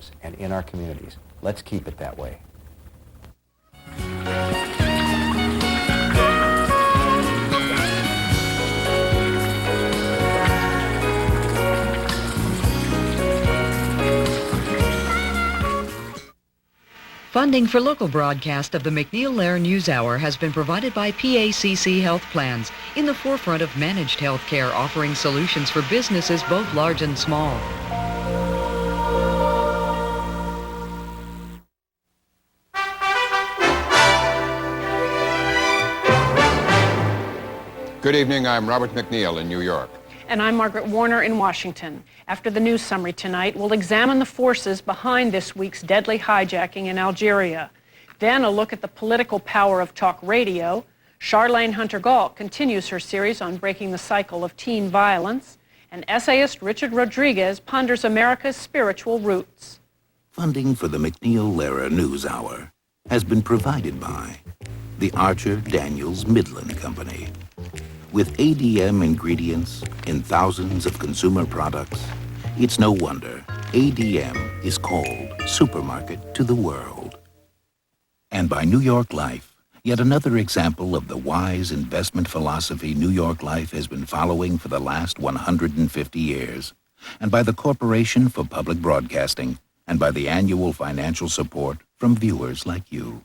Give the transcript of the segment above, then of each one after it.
neighborhoods and in our communities. Let's keep it that way. Funding for local broadcast of the MacNeil Lehrer NewsHour has been provided by PACC Health Plans, in the forefront of managed health care, offering solutions for businesses both large and small. Good evening, I'm Robert MacNeil in New York. And I'm Margaret Warner in Washington. After the news summary tonight, we'll examine the forces behind this week's deadly hijacking in Algeria. Then a look at the political power of talk radio. Charlene Hunter-Galt continues her series on breaking the cycle of teen violence. And essayist Richard Rodriguez ponders America's spiritual roots. Funding for the MacNeil Lehrer NewsHour has been provided by the Archer Daniels Midland Company. With ADM ingredients in thousands of consumer products, it's no wonder ADM is called Supermarket to the World. And by New York Life, yet another example of the wise investment philosophy New York Life has been following for the last 150 years, and by the Corporation for Public Broadcasting, and by the annual financial support from viewers like you.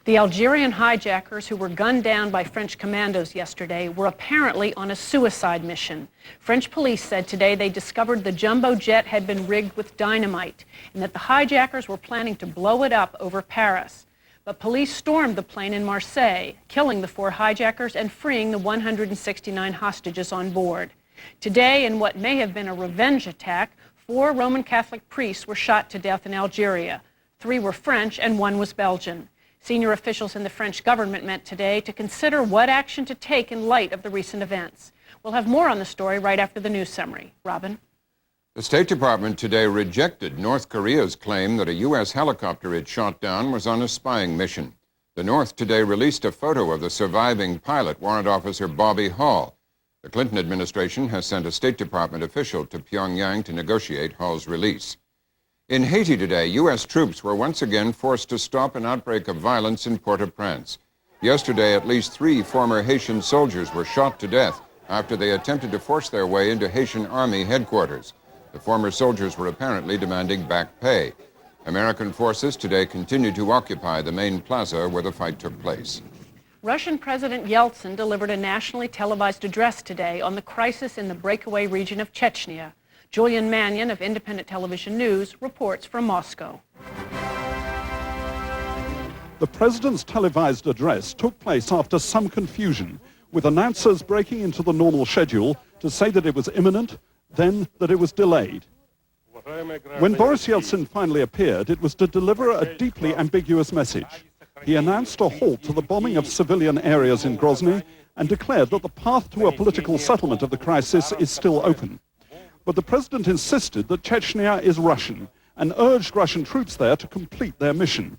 The Algerian hijackers who were gunned down by French commandos yesterday were apparently on a suicide mission. French police said today they discovered the jumbo jet had been rigged with dynamite and that the hijackers were planning to blow it up over Paris. But police stormed the plane in Marseille, killing the 4 hijackers and freeing the 169 hostages on board. Today, in what may have been a revenge attack, 4 Roman Catholic priests were shot to death in Algeria. 3 were French and 1 was Belgian. Senior officials in the French government met today to consider what action to take in light of the recent events. We'll have more on the story right after the news summary. Robin? The State Department today rejected North Korea's claim that a U.S. helicopter it shot down was on a spying mission. The North today released a photo of the surviving pilot, Warrant Officer Bobby Hall. The Clinton administration has sent a State Department official to Pyongyang to negotiate Hall's release. In Haiti today, U.S. troops were once again forced to stop an outbreak of violence in Port-au-Prince. Yesterday, at least 3 former Haitian soldiers were shot to death after they attempted to force their way into Haitian Army headquarters. The former soldiers were apparently demanding back pay. American forces today continue to occupy the main plaza where the fight took place. Russian President Yeltsin delivered a nationally televised address today on the crisis in the breakaway region of Chechnya. Julian Mannion of Independent Television News reports from Moscow. The president's televised address took place after some confusion, with announcers breaking into the normal schedule to say that it was imminent, then that it was delayed. When Boris Yeltsin finally appeared, it was to deliver a deeply ambiguous message. He announced a halt to the bombing of civilian areas in Grozny and declared that the path to a political settlement of the crisis is still open. But the president insisted that Chechnya is Russian and urged Russian troops there to complete their mission.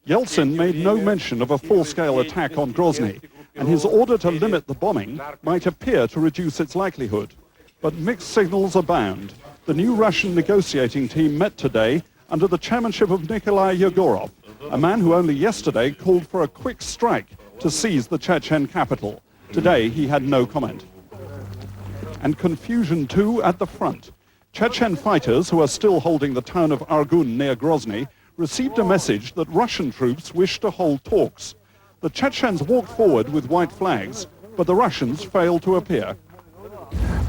Yeltsin made no mention of a full-scale attack on Grozny, and his order to limit the bombing might appear to reduce its likelihood. But mixed signals abound. The new Russian negotiating team met today under the chairmanship of Nikolai Yegorov, a man who only yesterday called for a quick strike to seize the Chechen capital. Today he had no comment. And confusion too at the front. Chechen fighters who are still holding the town of Argun near Grozny received a message that Russian troops wish to hold talks. The Chechens walked forward with white flags, but the Russians failed to appear.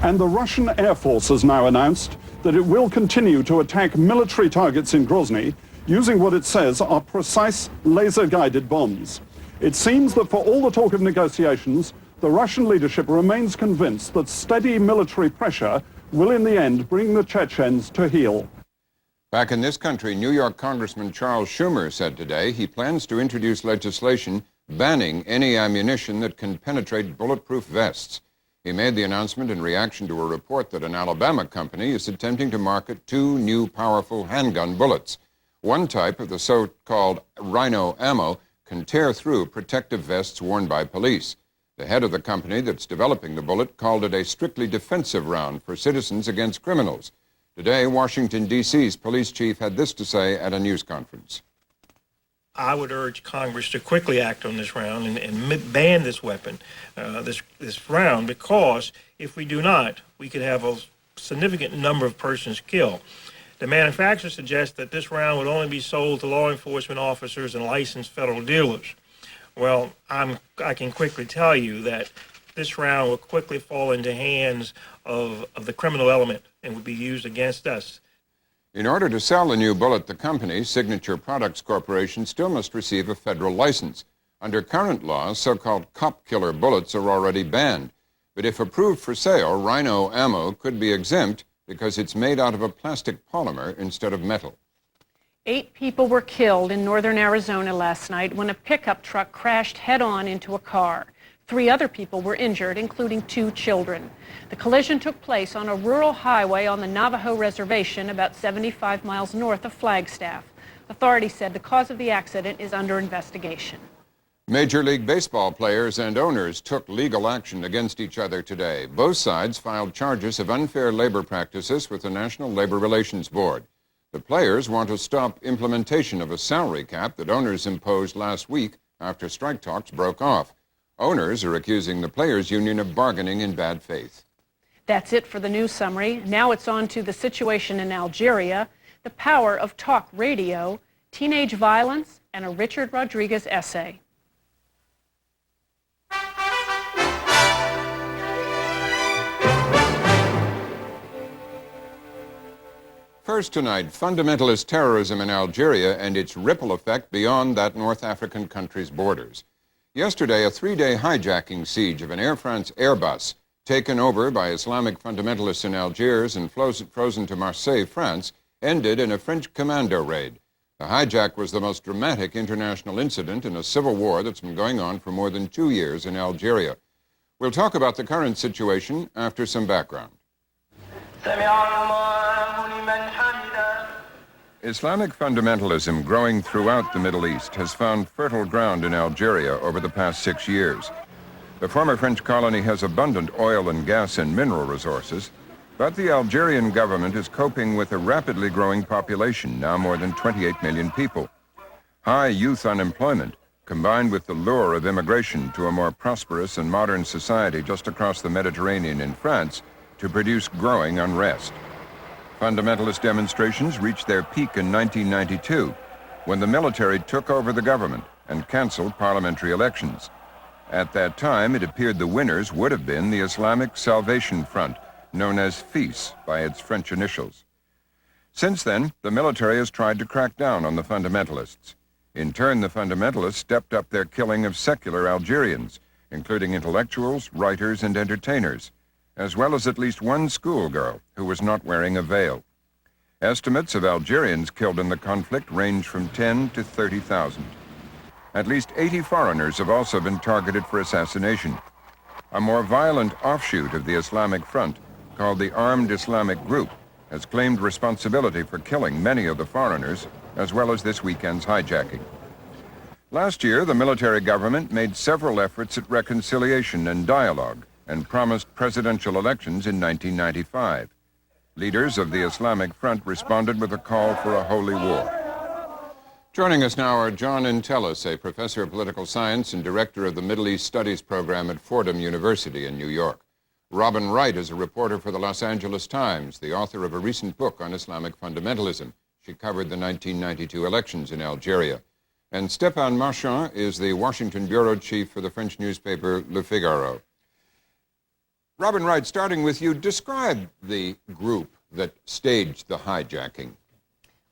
And the Russian Air Force has now announced that it will continue to attack military targets in Grozny using what it says are precise laser-guided bombs. It seems that for all the talk of negotiations, the Russian leadership remains convinced that steady military pressure will in the end bring the Chechens to heel. Back in this country, New York Congressman Charles Schumer said today he plans to introduce legislation banning any ammunition that can penetrate bulletproof vests. He made the announcement in reaction to a report that an Alabama company is attempting to market 2 new powerful handgun bullets. One type of the so-called Rhino ammo can tear through protective vests worn by police. The head of the company that's developing the bullet called it a strictly defensive round for citizens against criminals. Today, Washington, D.C.'s police chief had this to say at a news conference. I would urge Congress to quickly act on this round and ban this weapon, this round, because if we do not, we could have a significant number of persons killed. The manufacturer suggests that this round would only be sold to law enforcement officers and licensed federal dealers. Well, I can quickly tell you that this round will quickly fall into hands of the criminal element and would be used against us. In order to sell the new bullet, the company, Signature Products Corporation, still must receive a federal license. Under current laws, so-called cop killer bullets are already banned. But if approved for sale, Rhino ammo could be exempt because it's made out of a plastic polymer instead of metal. 8 people were killed in northern Arizona last night when a pickup truck crashed head-on into a car. 3 other people were injured, including 2 children. The collision took place on a rural highway on the Navajo Reservation about 75 miles north of Flagstaff. Authorities said the cause of the accident is under investigation. Major League Baseball players and owners took legal action against each other today. Both sides filed charges of unfair labor practices with the National Labor Relations Board. The players want to stop implementation of a salary cap that owners imposed last week after strike talks broke off. Owners are accusing the players' union of bargaining in bad faith. That's it for the news summary. Now it's on to the situation in Algeria, the power of talk radio, teenage violence, and a Richard Rodriguez essay. First tonight, fundamentalist terrorism in Algeria and its ripple effect beyond that North African country's borders. Yesterday, a 3-day hijacking siege of an Air France Airbus, taken over by Islamic fundamentalists in Algiers and frozen to Marseille, France, ended in a French commando raid. The hijack was the most dramatic international incident in a civil war that's been going on for more than 2 years in Algeria. We'll talk about the current situation after some background. Islamic fundamentalism growing throughout the Middle East has found fertile ground in Algeria over the past 6 years. The former French colony has abundant oil and gas and mineral resources, but the Algerian government is coping with a rapidly growing population, now more than 28 million people. High youth unemployment, combined with the lure of immigration to a more prosperous and modern society just across the Mediterranean in France, to produce growing unrest. Fundamentalist demonstrations reached their peak in 1992, when the military took over the government and canceled parliamentary elections. At that time, it appeared the winners would have been the Islamic Salvation Front, known as FIS by its French initials. Since then, the military has tried to crack down on the fundamentalists. In turn, the fundamentalists stepped up their killing of secular Algerians, including intellectuals, writers, and entertainers, as well as at least one schoolgirl who was not wearing a veil. Estimates of Algerians killed in the conflict range from 10 to 30,000. At least 80 foreigners have also been targeted for assassination. A more violent offshoot of the Islamic Front, called the Armed Islamic Group, has claimed responsibility for killing many of the foreigners, as well as this weekend's hijacking. Last year, the military government made several efforts at reconciliation and dialogue, and promised presidential elections in 1995. Leaders of the Islamic Front responded with a call for a holy war. Joining us now are John Intellis, a professor of political science and director of the Middle East Studies program at Fordham University in New York. Robin Wright is a reporter for the Los Angeles Times, the author of a recent book on Islamic fundamentalism. She covered the 1992 elections in Algeria. And Stéphane Marchand is the Washington bureau chief for the French newspaper Le Figaro. Robin Wright, starting with you, describe the group that staged the hijacking.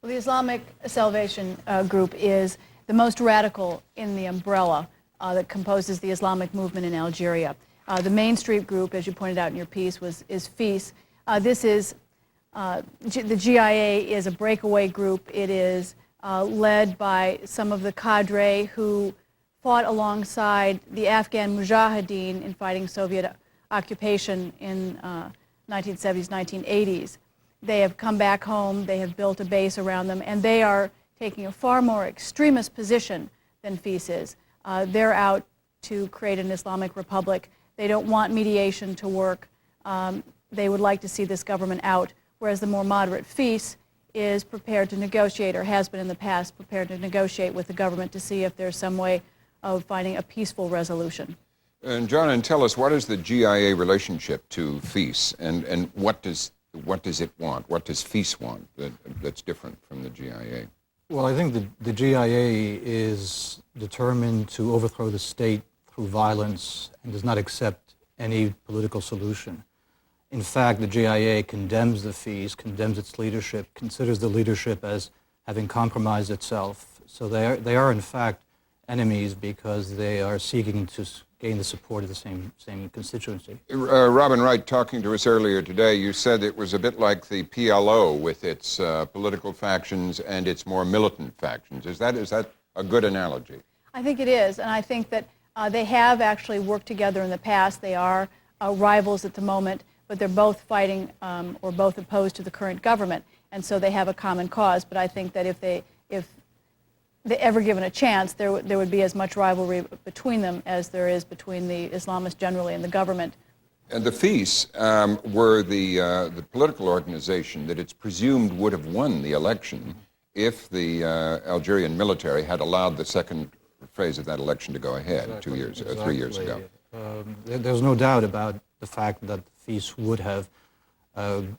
Well, the Islamic Salvation Group is the most radical in the umbrella that composes the Islamic movement in Algeria. The Main Street Group, as you pointed out in your piece, is FIS. This is, the GIA is a breakaway group. It is led by some of the cadre who fought alongside the Afghan Mujahideen in fighting Soviet occupation in 1970s, 1980s. They have come back home, they have built a base around them, and they are taking a far more extremist position than FIS is. They're out to create an Islamic republic. They don't want mediation to work. They would like to see this government out whereas the more moderate FIS is prepared to negotiate, or has been in the past prepared to negotiate with the government to see if there's some way of finding a peaceful resolution. And John, and tell us, what is the GIA relationship to FIS, and what does it want? What does FIS want that's different from the GIA? Well, I think the GIA is determined to overthrow the state through violence and does not accept any political solution. In fact, the GIA condemns the FIS, condemns its leadership, considers the leadership as having compromised itself. So they are in fact enemies because they are seeking to gain the support of the same constituency. Robin Wright, talking to us earlier today, you said it was a bit like the PLO with its political factions and its more militant factions. Is that a good analogy? I think it is, and I think that they have actually worked together in the past. They are rivals at the moment, but they're both fighting or both opposed to the current government, and so they have a common cause. But I think that if they ever given a chance, there would be as much rivalry between them as there is between the Islamists generally and the government. And the FIS were the political organization that it's presumed would have won the election if the Algerian military had allowed the second phase of that election to go ahead Exactly. 3 years ago. There's no doubt about the fact that FIS would have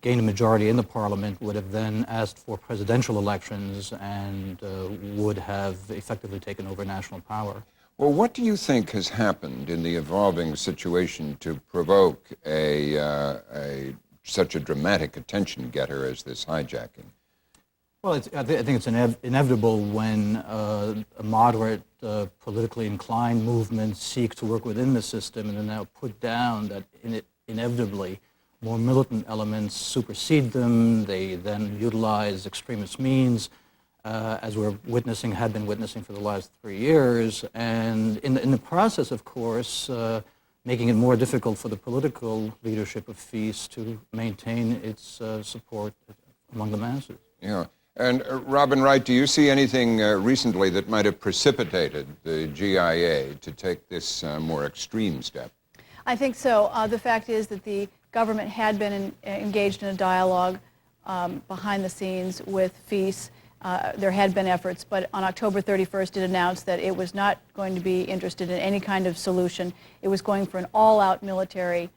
gained a majority in the parliament, would have then asked for presidential elections, and would have effectively taken over national power. Well, what do you think has happened in the evolving situation to provoke such a dramatic attention-getter as this hijacking? Well, I think it's inevitable when a moderate, politically inclined movement seeks to work within the system and are now put down, that inevitably more militant elements supersede them. They then utilize extremist means, as we're witnessing, had been witnessing for the last 3 years, and in the process, of course, making it more difficult for the political leadership of FIS to maintain its support among the masses. Yeah. And Robin Wright, do you see anything recently that might have precipitated the GIA to take this more extreme step? I think so. The fact is that the government had been engaged in a dialogue behind the scenes with FIS. There had been efforts, but on October 31st it announced that it was not going to be interested in any kind of solution. It was going for an all-out military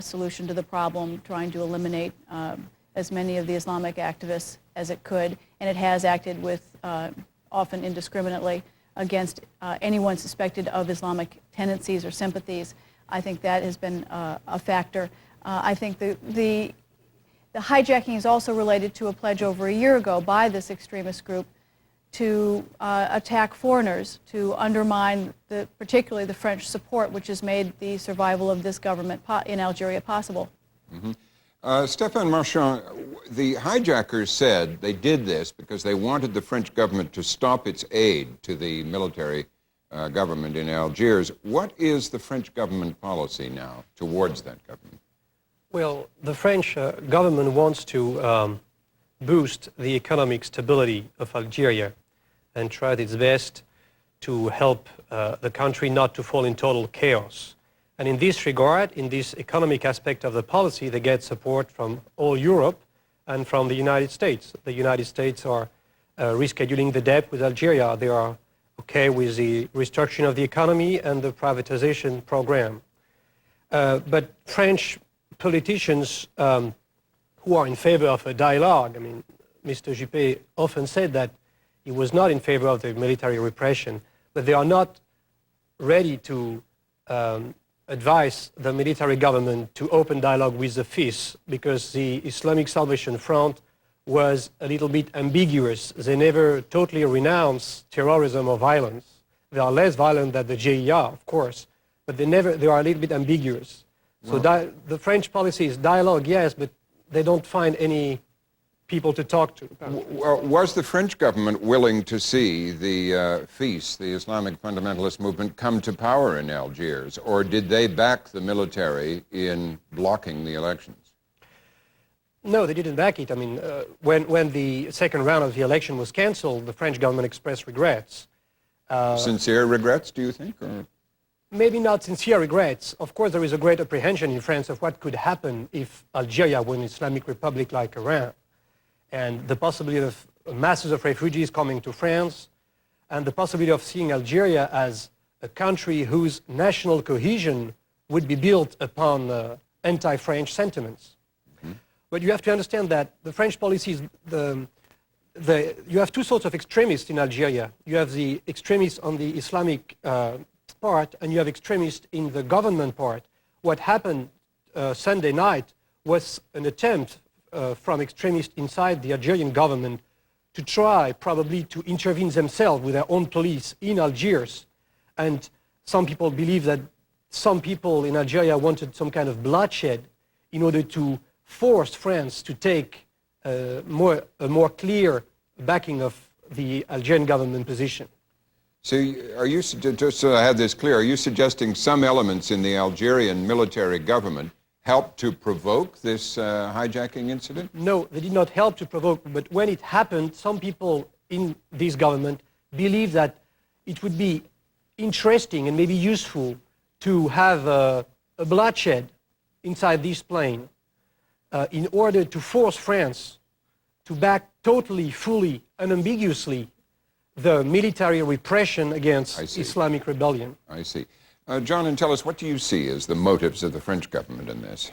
solution to the problem, trying to eliminate as many of the Islamic activists as it could, and it has acted with often indiscriminately against anyone suspected of Islamic tendencies or sympathies. I think that has been a factor. I think the hijacking is also related to a pledge over a year ago by this extremist group to attack foreigners, to undermine particularly the French support, which has made the survival of this government in Algeria possible. Mm-hmm. Stéphane Marchand, the hijackers said they did this because they wanted the French government to stop its aid to the military government in Algiers. What is the French government policy now towards that government? Well, the French government wants to boost the economic stability of Algeria and tried its best to help the country not to fall in total chaos. And in this regard, in this economic aspect of the policy, they get support from all Europe and from the United States. The United States are rescheduling the debt with Algeria. They are okay with the restructuring of the economy and the privatization program. But French politicians who are in favor of a dialogue, I mean, Mr. Juppé often said that he was not in favor of the military repression, but they are not ready to advise the military government to open dialogue with the FIS because the Islamic Salvation Front was a little bit ambiguous. They never totally renounce terrorism or violence. They are less violent than the GIA, of course, but they are a little bit ambiguous. So the French policy is dialogue, yes, but they don't find any people to talk to. Was the French government willing to see the FIS, the Islamic fundamentalist movement, come to power in Algiers, or did they back the military in blocking the elections? No, they didn't back it. I mean, when the second round of the election was canceled, the French government expressed regrets. Sincere regrets, do you think? Or? maybe not sincere regrets. Of course, there is a great apprehension in France of what could happen if Algeria were an Islamic republic like Iran, and the possibility of masses of refugees coming to France, and the possibility of seeing Algeria as a country whose national cohesion would be built upon anti-French sentiments. Mm-hmm. But you have to understand that the French policy is you have two sorts of extremists in Algeria. You have the extremists on the Islamic part, and you have extremists in the government part. What happened Sunday night was an attempt from extremists inside the Algerian government to try probably to intervene themselves with their own police in Algiers. And some people believe that some people in Algeria wanted some kind of bloodshed in order to force France to take a more clear backing of the Algerian government position. So are you, just so I have this clear, are you suggesting some elements in the Algerian military government helped to provoke this hijacking incident? No, they did not help to provoke, but when it happened, some people in this government believed that it would be interesting and maybe useful to have a bloodshed inside this plane in order to force France to back totally, fully, unambiguously the military repression against Islamic rebellion. I see. John, and tell us, what do you see as the motives of the French government in this?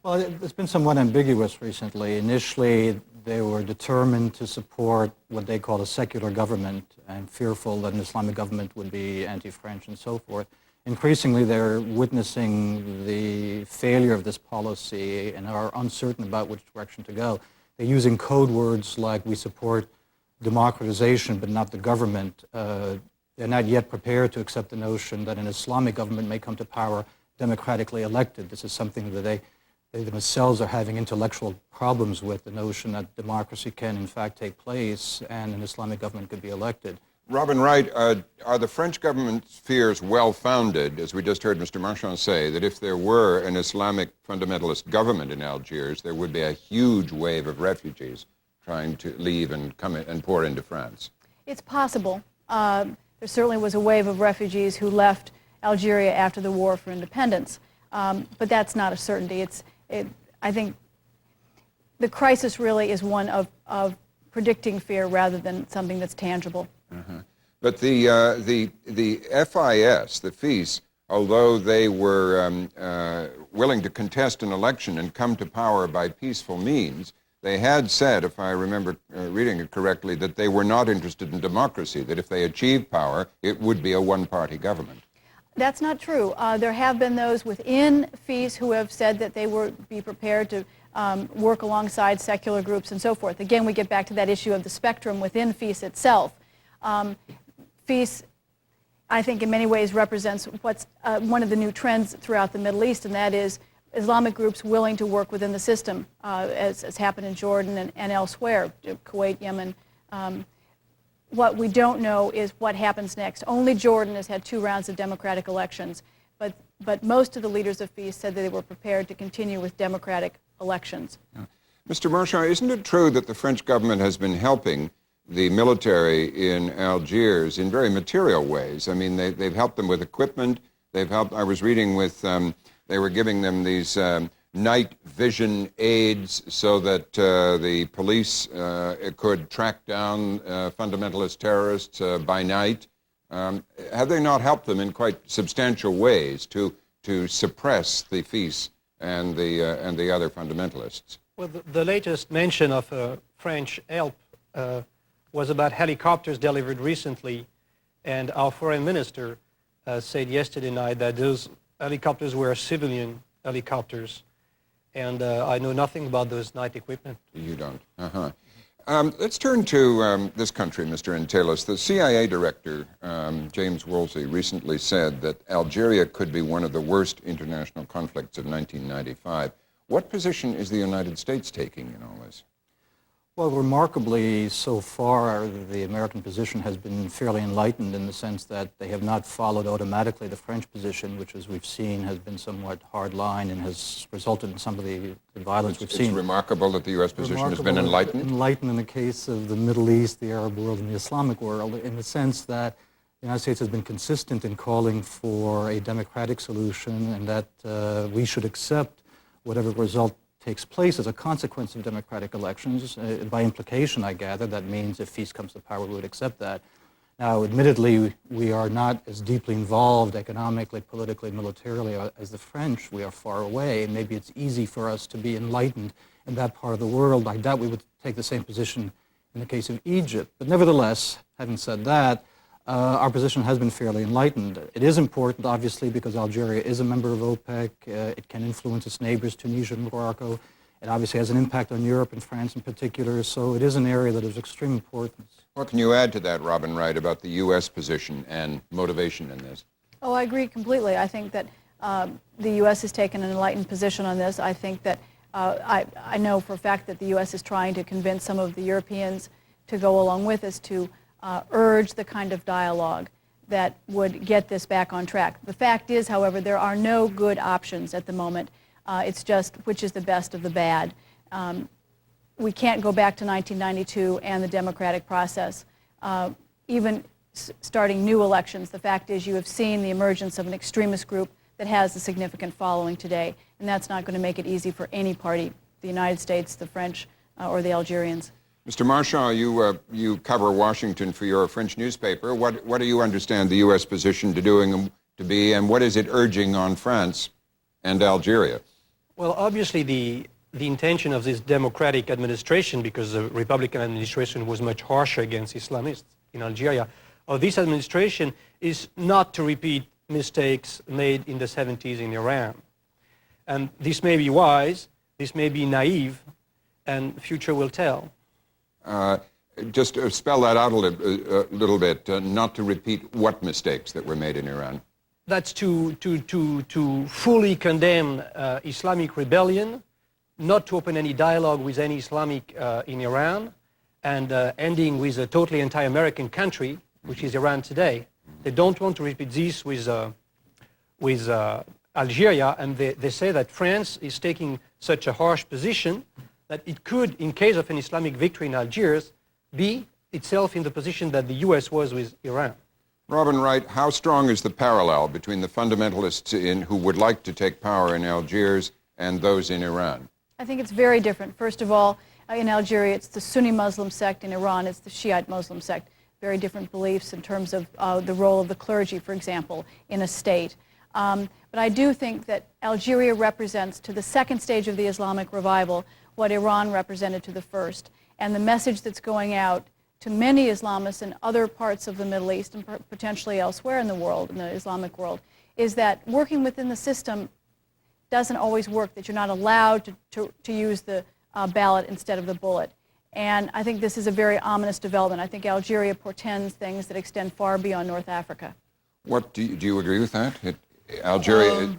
Well, it's been somewhat ambiguous recently. Initially, they were determined to support what they call a secular government and fearful that an Islamic government would be anti-French and so forth. Increasingly, they're witnessing the failure of this policy and are uncertain about which direction to go. They're using code words like, we support democratization but not the government. They're not yet prepared to accept the notion that an Islamic government may come to power democratically elected. This is something that they themselves are having intellectual problems with, the notion that democracy can in fact take place and an Islamic government could be elected. Robin Wright, are the French government's fears well-founded, as we just heard Mr. Marchand say, that if there were an Islamic fundamentalist government in Algiers, there would be a huge wave of refugees trying to leave and come in and pour into France? It's possible. There certainly was a wave of refugees who left Algeria after the war for independence, but that's not a certainty. I think the crisis really is one of predicting fear rather than something that's tangible. Uh-huh. But the FIS, the FIS, although they were willing to contest an election and come to power by peaceful means, they had said, if I remember reading it correctly, that they were not interested in democracy, that if they achieved power, it would be a one-party government. That's not true. There have been those within FIS who have said that they would be prepared to work alongside secular groups and so forth. Again, we get back to that issue of the spectrum within FIS itself. FIS, I think, in many ways represents what's one of the new trends throughout the Middle East, and that is Islamic groups willing to work within the system, as happened in Jordan and elsewhere, Kuwait, Yemen. What we don't know is what happens next. Only Jordan has had 2 rounds of democratic elections, but most of the leaders of FIS said that they were prepared to continue with democratic elections. Yeah. Mr. Marchand, isn't it true that the French government has been helping the military in Algiers in very material ways? I mean, they've helped them with equipment. They've helped. I was reading with. They were giving them these night vision aids so that the police could track down fundamentalist terrorists by night. Have they not helped them in quite substantial ways to suppress the FIS and the other fundamentalists? Well, the latest mention of French help was about helicopters delivered recently, and our foreign minister said yesterday night that those helicopters were civilian helicopters, and I know nothing about those night equipment. You don't? Uh-huh. Let's turn to this country, Mr. Entelis. The CIA director, James Woolsey, recently said that Algeria could be one of the worst international conflicts of 1995. What position is the United States taking in all this? Well, remarkably, so far, the American position has been fairly enlightened in the sense that they have not followed automatically the French position, which, as we've seen, has been somewhat hard-line and has resulted in some of the violence we've seen. It's remarkable that the U.S. position has been enlightened? Enlightened in the case of the Middle East, the Arab world, and the Islamic world, in the sense that the United States has been consistent in calling for a democratic solution, and that we should accept whatever result takes place as a consequence of democratic elections. By implication, I gather, that means if peace comes to power, we would accept that. Now, admittedly, we are not as deeply involved economically, politically, militarily as the French. We are far away, and maybe it's easy for us to be enlightened in that part of the world. I doubt we would take the same position in the case of Egypt. But nevertheless, having said that, our position has been fairly enlightened. It is important, obviously, because Algeria is a member of OPEC. It can influence its neighbors, Tunisia and Morocco. It obviously has an impact on Europe and France in particular, so it is an area that is of extreme importance. What can you add to that, Robin Wright, about the U.S. position and motivation in this? Oh, I agree completely. I think that the U.S. has taken an enlightened position on this. I think that I know for a fact that the U.S. is trying to convince some of the Europeans to go along with us to urge the kind of dialogue that would get this back on track. The fact is, however, there are no good options at the moment. It's just which is the best of the bad. We can't go back to 1992 and the democratic process. Even starting new elections, the fact is you have seen the emergence of an extremist group that has a significant following today, and that's not going to make it easy for any party, the United States, the French, or the Algerians. Mr. Marchand, you cover Washington for your French newspaper. What do you understand the U.S. position to be, and what is it urging on France and Algeria? Well, obviously the intention of this democratic administration, because the Republican administration was much harsher against Islamists in Algeria, of this administration is not to repeat mistakes made in the 70s in Iran. And this may be wise, this may be naive, and the future will tell. Just spell that out a little bit, not to repeat what mistakes that were made in Iran. That's to fully condemn Islamic rebellion, not to open any dialogue with any Islamic in Iran, and ending with a totally anti-American country, which is Iran today. They don't want to repeat this with Algeria, and they say that France is taking such a harsh position that it could, in case of an Islamic victory in Algiers, be itself in the position that the U.S. was with Iran. Robin Wright, how strong is the parallel between the fundamentalists who would like to take power in Algiers and those in Iran? I think it's very different. First of all, in Algeria, it's the Sunni Muslim sect. In Iran, it's the Shiite Muslim sect. Very different beliefs in terms of the role of the clergy, for example, in a state. But I do think that Algeria represents, to the second stage of the Islamic revival, what Iran represented to the first. And the message that's going out to many Islamists in other parts of the Middle East and potentially elsewhere in the world, in the Islamic world, is that working within the system doesn't always work, that you're not allowed to use the ballot instead of the bullet. And I think this is a very ominous development. I think Algeria portends things that extend far beyond North Africa. What do you agree with that? Algeria?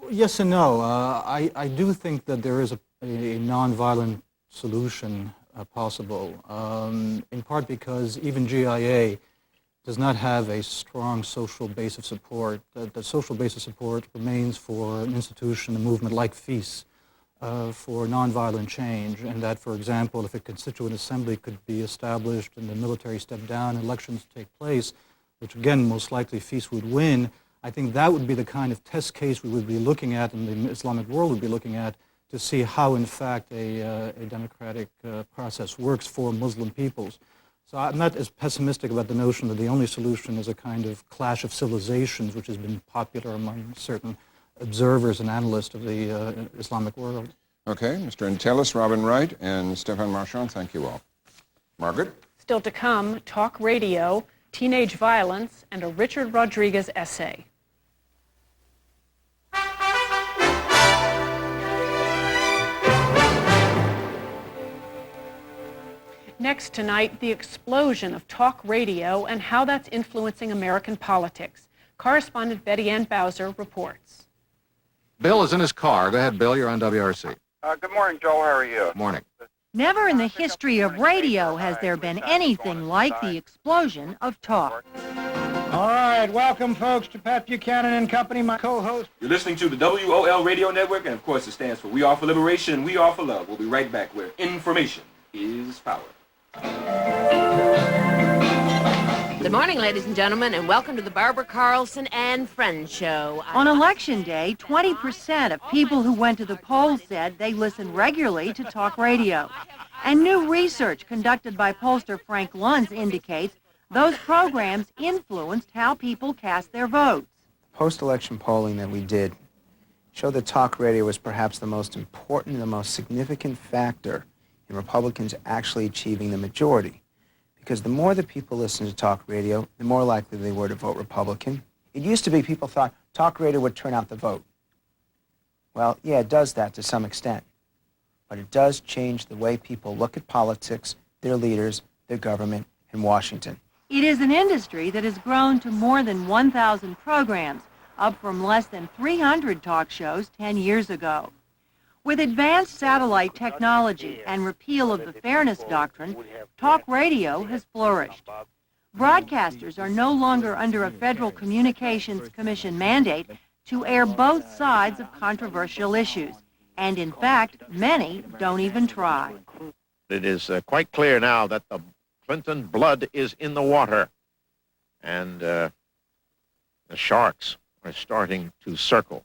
Yes and no. I do think that there is a nonviolent solution possible, in part because even GIA does not have a strong social base of support. The social base of support remains for an institution, a movement like FIS, for nonviolent change, and that, for example, if a constituent assembly could be established and the military stepped down, elections take place, which again most likely FIS would win, I think that would be the kind of test case we would be looking at and the Islamic world would be looking at to see how, in fact, a democratic process works for Muslim peoples. So I'm not as pessimistic about the notion that the only solution is a kind of clash of civilizations, which has been popular among certain observers and analysts of the Islamic world. Okay, Mr. Entelis, Robin Wright, and Stéphane Marchand, thank you all. Margaret? Still to come, talk radio, teenage violence, and a Richard Rodriguez essay. Next tonight, the explosion of talk radio and how that's influencing American politics. Correspondent Betty Ann Bowser reports. Bill is in his car. Go ahead, Bill. You're on WRC. Good morning, Joel. How are you? Morning. Never in the history of radio has there been anything like the explosion of talk. All right, welcome, folks, to Pat Buchanan and Company, my co-host. You're listening to the WOL Radio Network, and of course it stands for We Are for Liberation and We Are for Love. We'll be right back where information is power. The morning, ladies and gentlemen, and welcome to the Barbara Carlson and Friends Show. On Election Day, 20% of people who went to the polls said they listened regularly to talk radio. And new research conducted by pollster Frank Luntz indicates those programs influenced how people cast their votes. Post-election polling that we did showed that talk radio was perhaps the most important, the most significant factor in Republicans actually achieving the majority. Because the more that people listened to talk radio, the more likely they were to vote Republican. It used to be people thought talk radio would turn out the vote. Well, yeah, it does that to some extent. But it does change the way people look at politics, their leaders, their government, and Washington. It is an industry that has grown to more than 1,000 programs, up from less than 300 talk shows 10 years ago. With advanced satellite technology and repeal of the Fairness Doctrine, talk radio has flourished. Broadcasters are no longer under a Federal Communications Commission mandate to air both sides of controversial issues, and in fact, many don't even try. It is quite clear now that the Clinton blood is in the water, and the sharks are starting to circle.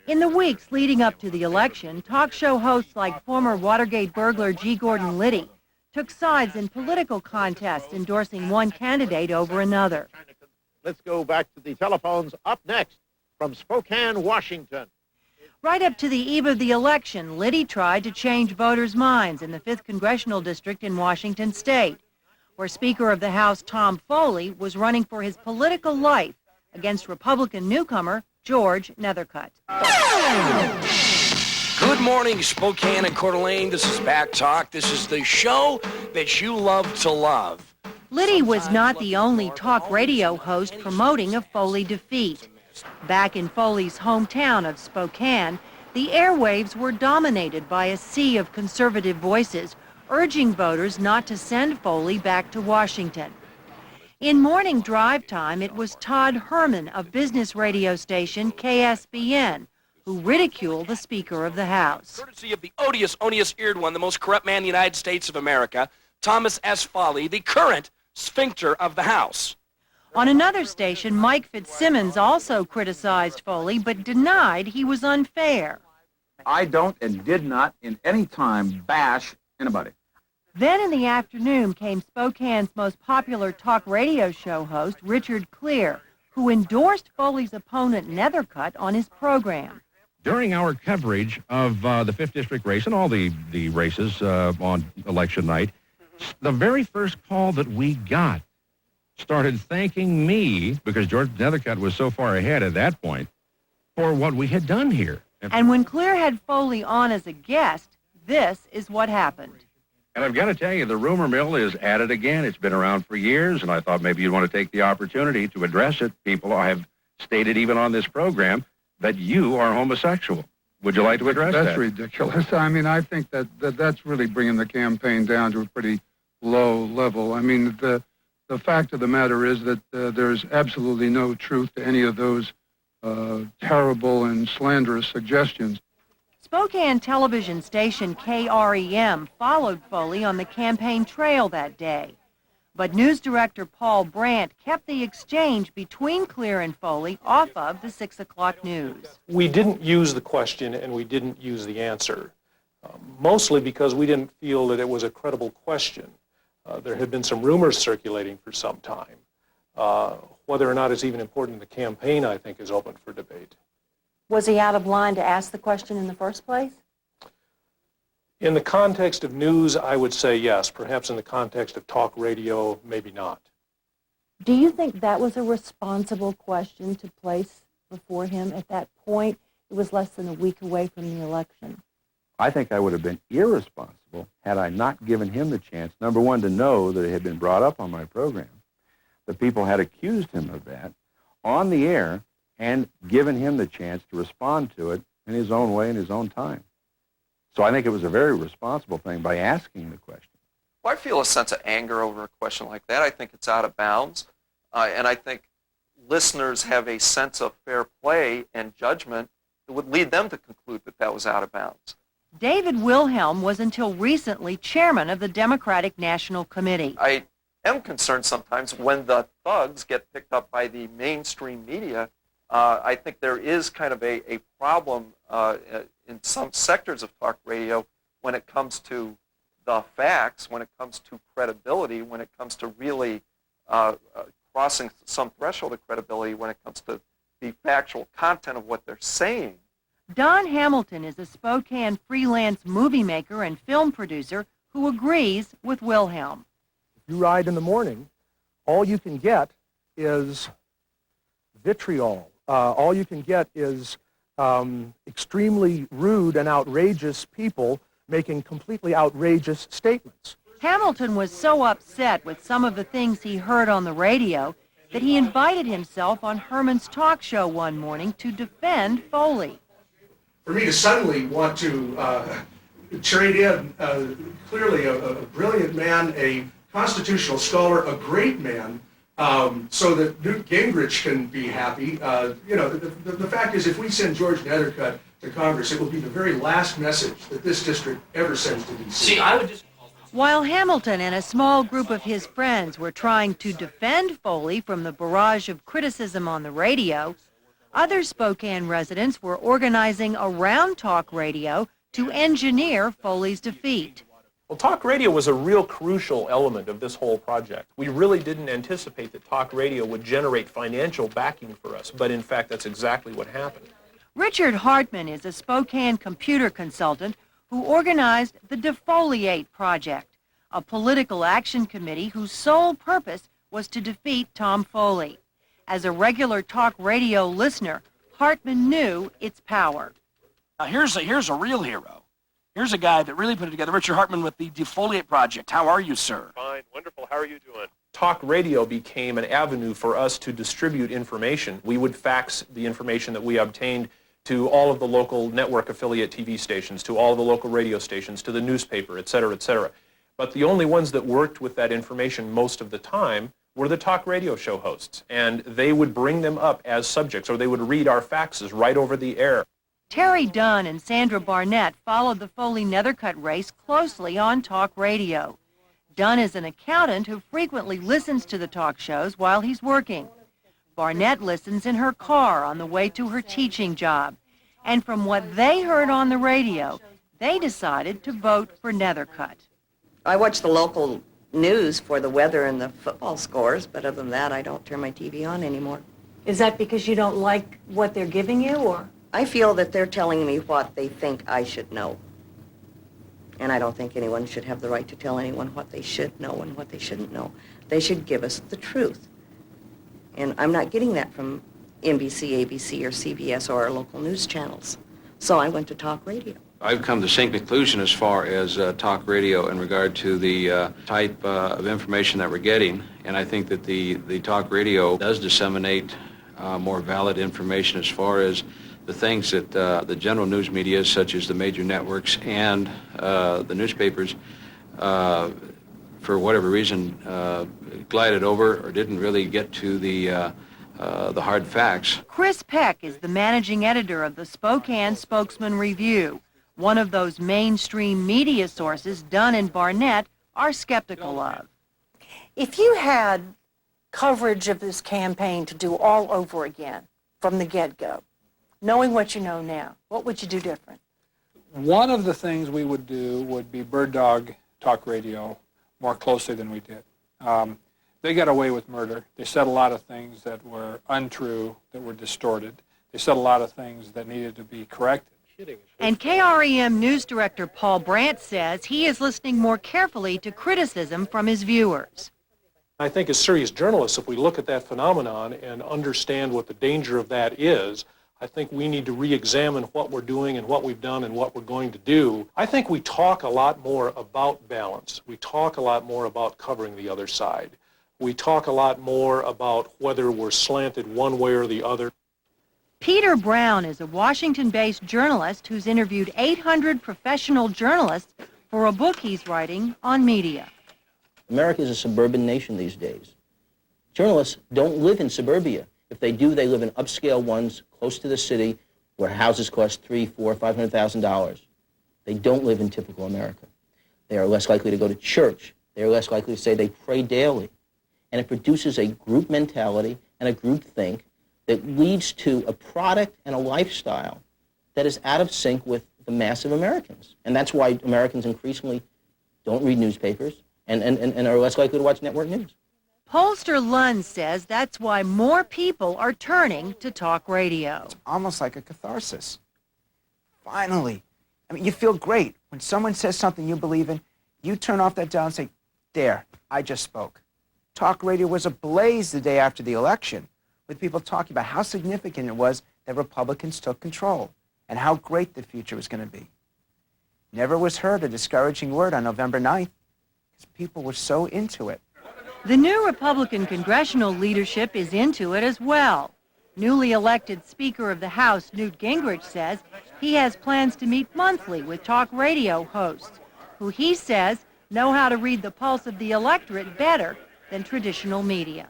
In the weeks leading up to the election, talk show hosts like former Watergate burglar G. Gordon Liddy took sides in political contests, endorsing one candidate over another. Let's go back to the telephones. Up next, from Spokane, Washington. Right up to the eve of the election, Liddy tried to change voters' minds in the 5th Congressional District in Washington State, where Speaker of the House Tom Foley was running for his political life against Republican newcomer George Nethercutt. Good morning, Spokane and Coeur d'Alene. This is Back Talk. This is the show that you love to love. Liddy was not the only talk radio host promoting a Foley defeat. Back in Foley's hometown of Spokane, the airwaves were dominated by a sea of conservative voices urging voters not to send Foley back to Washington. In morning drive time, it was Todd Herman of business radio station KSBN who ridiculed the Speaker of the House. Courtesy of the odious-eared one, the most corrupt man in the United States of America, Thomas S. Foley, the current sphincter of the House. On another station, Mike Fitzsimmons also criticized Foley, but denied he was unfair. I don't and did not in any time bash anybody. Then in the afternoon came Spokane's most popular talk radio show host, Richard Clear, who endorsed Foley's opponent, Nethercutt, on his program. During our coverage of the 5th District race and all the races on election night, the very first call that we got started thanking me, because George Nethercutt was so far ahead at that point, for what we had done here. And when Clear had Foley on as a guest, this is what happened. And I've got to tell you, the rumor mill is at it again. It's been around for years, and I thought maybe you'd want to take the opportunity to address it. People have stated even on this program that you are homosexual. Would you like to address that? That's ridiculous. I mean, I think that's really bringing the campaign down to a pretty low level. I mean, the fact of the matter is that there's absolutely no truth to any of those terrible and slanderous suggestions. Spokane television station KREM followed Foley on the campaign trail that day. But news director Paul Brandt kept the exchange between Clear and Foley off of the 6 o'clock news. We didn't use the question and we didn't use the answer, mostly because we didn't feel that it was a credible question. There had been some rumors circulating for some time. Whether or not it's even important in the campaign, I think, is open for debate. Was he out of line to ask the question in the first place? In the context of news, I would say yes. Perhaps in the context of talk radio, maybe not. Do you think that was a responsible question to place before him at that point? It was less than a week away from the election. I think I would have been irresponsible had I not given him the chance, number one, to know that it had been brought up on my program, that people had accused him of that on the air, and given him the chance to respond to it in his own way, in his own time. So I think it was a very responsible thing by asking the question. Well, I feel a sense of anger over a question like that. I think it's out of bounds. And I think listeners have a sense of fair play and judgment that would lead them to conclude that that was out of bounds. David Wilhelm was until recently chairman of the Democratic National Committee. I am concerned sometimes when the thugs get picked up by the mainstream media. I think there is kind of a problem in some sectors of talk radio when it comes to the facts, when it comes to credibility, when it comes to really crossing some threshold of credibility, when it comes to the factual content of what they're saying. Don Hamilton is a Spokane freelance movie maker and film producer who agrees with Wilhelm. You ride in the morning, all you can get is vitriol. All you can get is extremely rude and outrageous people making completely outrageous statements. Hamilton was so upset with some of the things he heard on the radio that he invited himself on Herman's talk show one morning to defend Foley. For me to suddenly want to trade in clearly a brilliant man, a constitutional scholar, a great man, so that Newt Gingrich can be happy. The fact is, if we send George Nethercutt to Congress, it will be the very last message that this district ever sends to D.C. While Hamilton and a small group of his friends were trying to defend Foley from the barrage of criticism on the radio, other Spokane residents were organizing around talk radio to engineer Foley's defeat. Well, talk radio was a real crucial element of this whole project. We really didn't anticipate that talk radio would generate financial backing for us, but in fact, that's exactly what happened. Richard Hartman is a Spokane computer consultant who organized the Defoliate Project, a political action committee whose sole purpose was to defeat Tom Foley. As a regular talk radio listener, Hartman knew its power. Now here's a real hero. Here's a guy that really put it together. Richard Hartman with the Defoliate Project. How are you, sir? Fine, wonderful. How are you doing? Talk radio became an avenue for us to distribute information. We would fax the information that we obtained to all of the local network affiliate TV stations, to all of the local radio stations, to the newspaper, et cetera, et cetera. But the only ones that worked with that information most of the time were the talk radio show hosts, and they would bring them up as subjects, or they would read our faxes right over the air. Terry Dunn and Sandra Barnett followed the Foley-Nethercutt race closely on talk radio. Dunn is an accountant who frequently listens to the talk shows while he's working. Barnett listens in her car on the way to her teaching job. And from what they heard on the radio, they decided to vote for Nethercutt. I watch the local news for the weather and the football scores, but other than that, I don't turn my TV on anymore. Is that because you don't like what they're giving you, or? I feel that they're telling me what they think I should know. And I don't think anyone should have the right to tell anyone what they should know and what they shouldn't know. They should give us the truth. And I'm not getting that from NBC, ABC, or CBS or our local news channels. So I went to talk radio. I've come to the same conclusion as far as talk radio in regard to the type of information that we're getting. And I think that the talk radio does disseminate more valid information as far as the things that the general news media, such as the major networks and the newspapers, for whatever reason, glided over or didn't really get to the hard facts. Chris Peck is the managing editor of the Spokane Spokesman Review, one of those mainstream media sources Dunn and Barnett are skeptical of. If you had coverage of this campaign to do all over again from the get-go, knowing what you know now, what would you do different? One of the things we would do would be bird dog talk radio more closely than we did. They got away with murder. They said a lot of things that were untrue, that were distorted. They said a lot of things that needed to be corrected. And KREM News Director Paul Brandt says he is listening more carefully to criticism from his viewers. I think as serious journalists, if we look at that phenomenon and understand what the danger of that is, I think we need to re-examine what we're doing and what we've done and what we're going to do. I think we talk a lot more about balance. We talk a lot more about covering the other side. We talk a lot more about whether we're slanted one way or the other. Peter Brown is a Washington-based journalist who's interviewed 800 professional journalists for a book he's writing on media. America is a suburban nation these days. Journalists don't live in suburbia. If they do, they live in upscale ones close to the city where houses cost $300,000, $400,000, $500,000. They don't live in typical America. They are less likely to go to church. They're less likely to say they pray daily. And it produces a group mentality and a group think that leads to a product and a lifestyle that is out of sync with the mass of Americans. And that's why Americans increasingly don't read newspapers and are less likely to watch network news. Pollster Lund says that's why more people are turning to talk radio. It's almost like a catharsis. Finally. I mean, you feel great. When someone says something you believe in, you turn off that dial and say, there, I just spoke. Talk radio was ablaze the day after the election, with people talking about how significant it was that Republicans took control and how great the future was going to be. Never was heard a discouraging word on November 9th because people were so into it. The new Republican congressional leadership is into it as well. Newly elected Speaker of the House, Newt Gingrich, says he has plans to meet monthly with talk radio hosts, who he says know how to read the pulse of the electorate better than traditional media.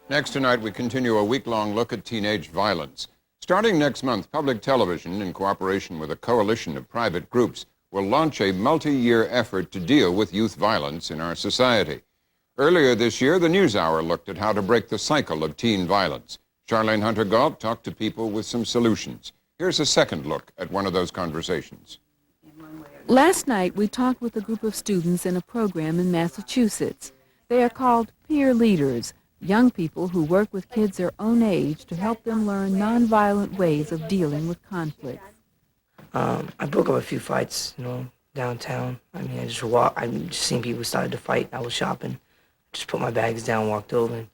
Next tonight, we continue a week-long look at teenage violence. Starting next month, public television, in cooperation with a coalition of private groups, will launch a multi-year effort to deal with youth violence in our society. Earlier this year, the NewsHour looked at how to break the cycle of teen violence. Charlene Hunter-Galt talked to people with some solutions. Here's a second look at one of those conversations. Last night, we talked with a group of students in a program in Massachusetts. They are called peer leaders, young people who work with kids their own age to help them learn nonviolent ways of dealing with conflicts. I broke up a few fights, downtown. I mean, I just seen people started to fight. I was shopping. Just put my bags down, walked over,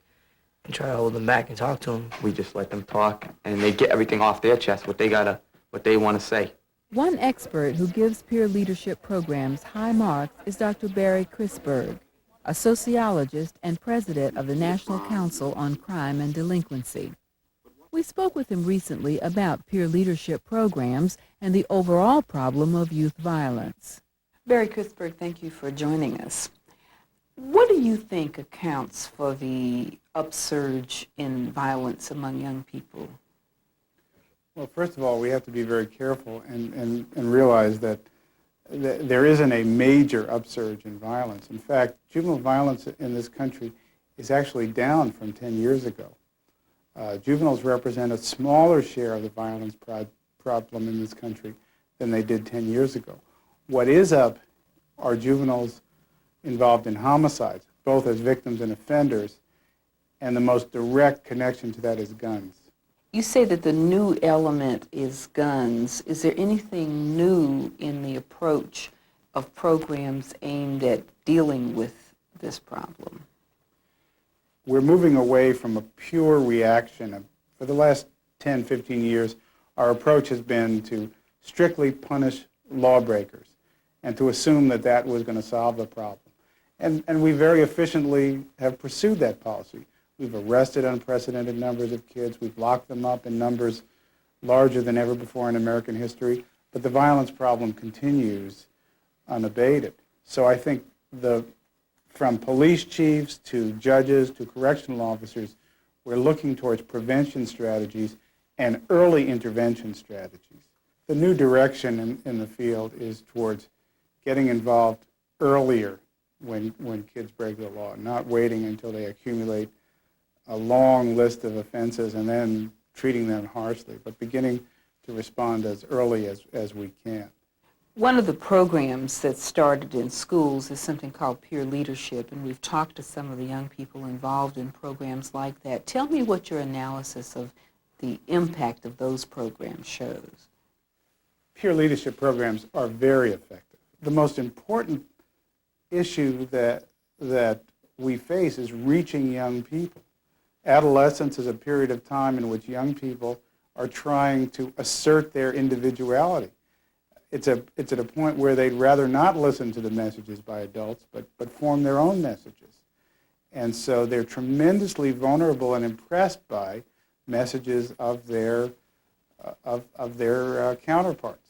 and try to hold them back and talk to them. We just let them talk, and they get everything off their chest, what they want to say. One expert who gives peer leadership programs high marks is Dr. Barry Crisberg, a sociologist and president of the National Council on Crime and Delinquency. We spoke with him recently about peer leadership programs and the overall problem of youth violence. Barry Crisberg, thank you for joining us. What do you think accounts for the upsurge in violence among young people? Well, first of all, we have to be very careful and realize that there isn't a major upsurge in violence. In fact, juvenile violence in this country is actually down from 10 years ago. Juveniles represent a smaller share of the violence problem in this country than they did 10 years ago. What is up are juveniles involved in homicides, both as victims and offenders, and the most direct connection to that is guns. You say that the new element is guns. Is there anything new in the approach of programs aimed at dealing with this problem? We're moving away from a pure reaction. For the last 10, 15 years, our approach has been to strictly punish lawbreakers and to assume that that was going to solve the problem. And we very efficiently have pursued that policy. We've arrested unprecedented numbers of kids. We've locked them up in numbers larger than ever before in American history. But the violence problem continues unabated. So I think from police chiefs to judges to correctional officers, we're looking towards prevention strategies and early intervention strategies. The new direction in the field is towards getting involved earlier when kids break the law, not waiting until they accumulate a long list of offenses and then treating them harshly, but beginning to respond as early as we can. One of the programs that started in schools is something called peer leadership, and we've talked to some of the young people involved in programs like that. Tell me what your analysis of the impact of those programs shows. Peer leadership programs are very effective. The most important issue that we face is reaching young people. Adolescence is a period of time in which young people are trying to assert their individuality. It's at a point where they'd rather not listen to the messages by adults, but form their own messages. And so they're tremendously vulnerable and impressed by messages of their counterparts.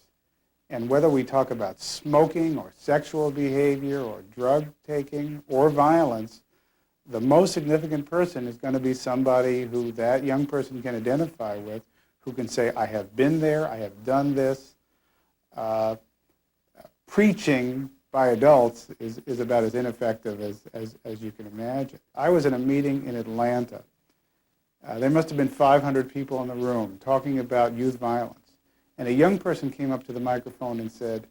And whether we talk about smoking or sexual behavior or drug taking or violence, the most significant person is going to be somebody who that young person can identify with, who can say, I have been there, I have done this. Preaching by adults is about as ineffective as you can imagine. I was in a meeting in Atlanta. There must have been 500 people in the room talking about youth violence. And a young person came up to the microphone and said,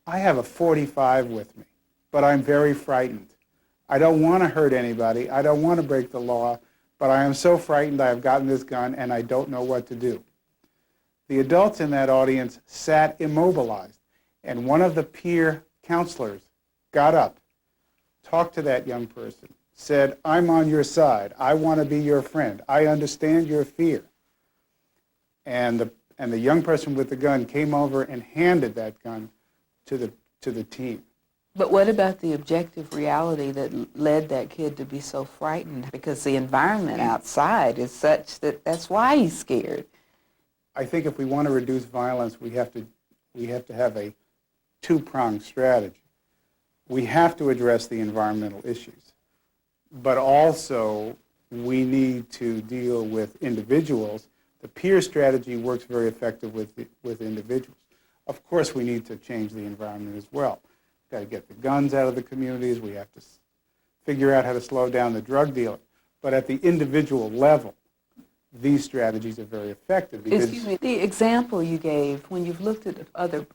I have a .45 with me, but I'm very frightened. I don't want to hurt anybody. I don't want to break the law, but I am so frightened I have gotten this gun and I don't know what to do. The adults in that audience sat immobilized, and one of the peer counselors got up, talked to that young person, said, I'm on your side. I want to be your friend. I understand your fear. And the young person with the gun came over and handed that gun to the team. But what about the objective reality that led that kid to be so frightened? Because the environment outside is such that that's why he's scared. I think if we want to reduce violence, we have to have a two-pronged strategy. We have to address the environmental issues, but also we need to deal with individuals. The peer strategy works very effectively with individuals. Of course, we need to change the environment as well. We've got to get the guns out of the communities. We have to figure out how to slow down the drug dealing. But at the individual level, these strategies are very effective. Excuse me, the example you gave, when you've looked at other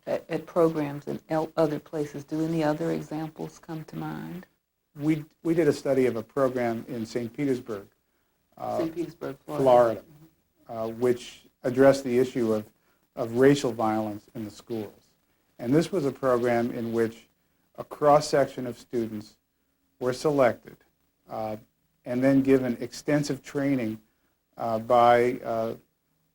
programs in other places, do any other examples come to mind? We did a study of a program in St. Petersburg, Florida, which addressed the issue of racial violence in the schools. And this was a program in which a cross-section of students were selected and then given extensive training by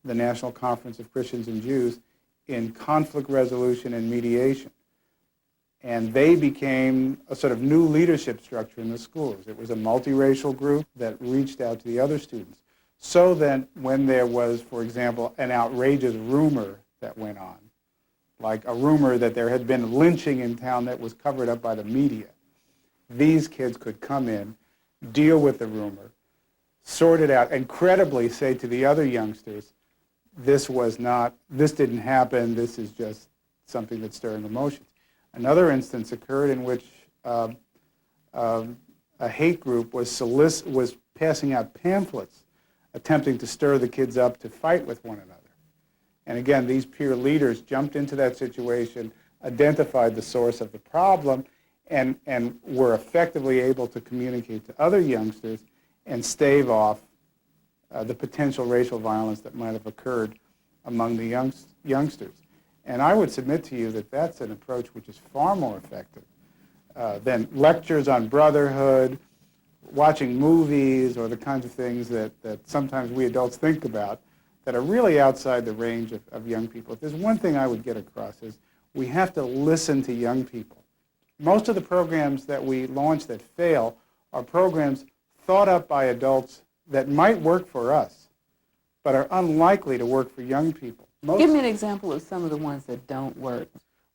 the National Conference of Christians and Jews in conflict resolution and mediation. And they became a sort of new leadership structure in the schools. It was a multiracial group that reached out to the other students. So that when there was, for example, an outrageous rumor that went on, like a rumor that there had been lynching in town that was covered up by the media, these kids could come in, deal with the rumor, sort it out, and credibly say to the other youngsters, this didn't happen, this is just something that's stirring emotions. Another instance occurred in which a hate group was passing out pamphlets attempting to stir the kids up to fight with one another. And again, these peer leaders jumped into that situation, identified the source of the problem, and were effectively able to communicate to other youngsters and stave off the potential racial violence that might have occurred among the youngsters. And I would submit to you that that's an approach which is far more effective than lectures on brotherhood, watching movies, or the kinds of things that sometimes we adults think about that are really outside the range of young people. If there's one thing I would get across is we have to listen to young people. Most of the programs that we launch that fail are programs thought up by adults that might work for us, but are unlikely to work for young people. Give me an example of some of the ones that don't work.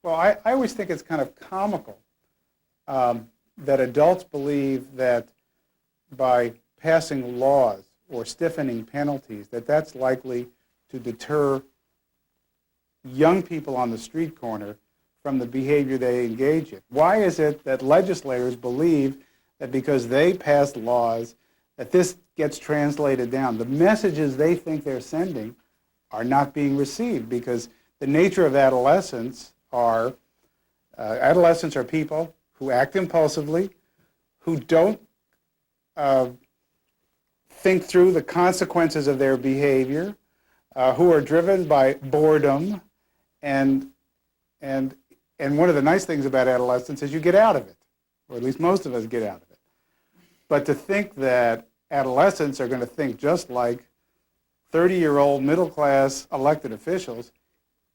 Well, I always think it's kind of comical that adults believe that by passing laws or stiffening penalties, that's likely to deter young people on the street corner from the behavior they engage in. Why is it that legislators believe that because they pass laws that this gets translated down? The messages they think they're sending are not being received because the nature of adolescents are people who act impulsively, who don't think through the consequences of their behavior, who are driven by boredom, and one of the nice things about adolescence is you get out of it, or at least most of us get out of it. But to think that adolescents are going to think just like 30-year-old middle-class elected officials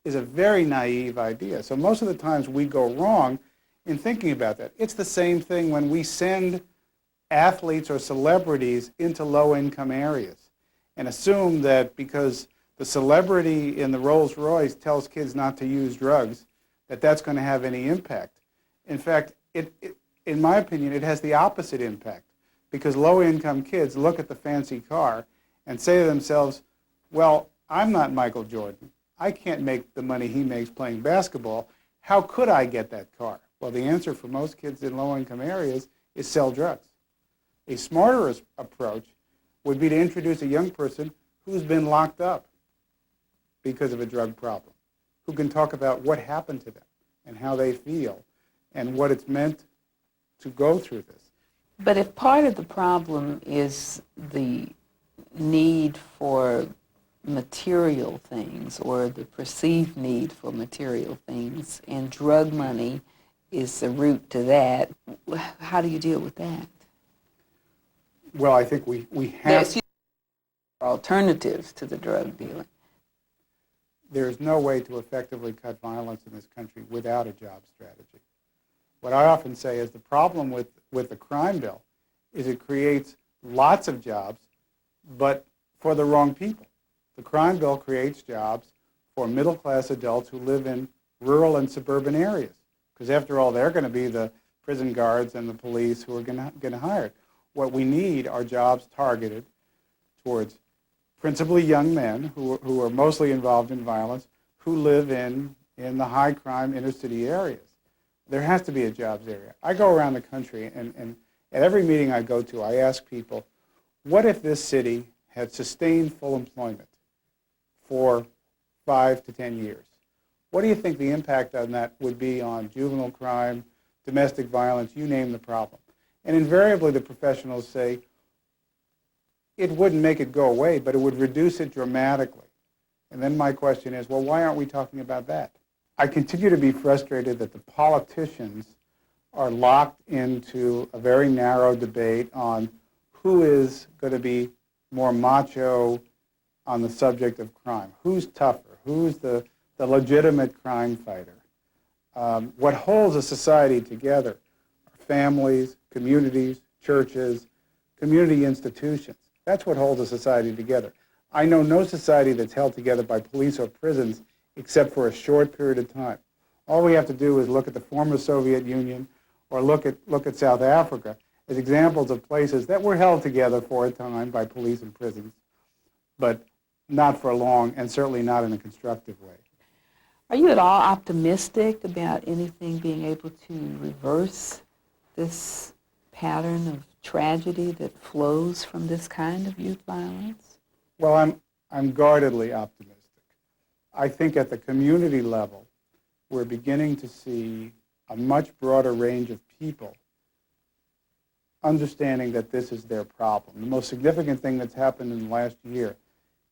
is a very naive idea. So most of the times we go wrong in thinking about that. It's the same thing when we send athletes or celebrities into low-income areas and assume that because the celebrity in the Rolls Royce tells kids not to use drugs, that's going to have any impact. In fact, in my opinion, it has the opposite impact because low-income kids look at the fancy car and say to themselves, well, I'm not Michael Jordan. I can't make the money he makes playing basketball. How could I get that car? Well, the answer for most kids in low-income areas is sell drugs. A smarter approach would be to introduce a young person who's been locked up because of a drug problem, who can talk about what happened to them and how they feel and what it's meant to go through this. But if part of the problem is the need for material things or the perceived need for material things, and drug money is the root to that, how do you deal with that? Well, I think we have... There's alternatives to the drug dealing. There's no way to effectively cut violence in this country without a job strategy. What I often say is the problem with the crime bill is it creates lots of jobs, but for the wrong people. The crime bill creates jobs for middle-class adults who live in rural and suburban areas, because after all, they're going to be the prison guards and the police who are going to hire it. What we need are jobs targeted towards principally young men who are mostly involved in violence, who live in the high-crime inner-city areas. There has to be a jobs area. I go around the country, and at every meeting I go to, I ask people, what if this city had sustained full employment for 5 to 10 years? What do you think the impact on that would be on juvenile crime, domestic violence, you name the problem? And invariably the professionals say, it wouldn't make it go away, but it would reduce it dramatically. And then my question is, well, why aren't we talking about that? I continue to be frustrated that the politicians are locked into a very narrow debate on who is going to be more macho on the subject of crime. Who's tougher? Who's the legitimate crime fighter? What holds a society together are families, communities, churches, community institutions. That's what holds a society together. I know no society that's held together by police or prisons except for a short period of time. All we have to do is look at the former Soviet Union or look at South Africa as examples of places that were held together for a time by police and prisons, but not for long, and certainly not in a constructive way. Are you at all optimistic about anything being able to reverse this pattern of tragedy that flows from this kind of youth violence? Well, I'm guardedly optimistic. I think at the community level, we're beginning to see a much broader range of people understanding that this is their problem. The most significant thing that's happened in the last year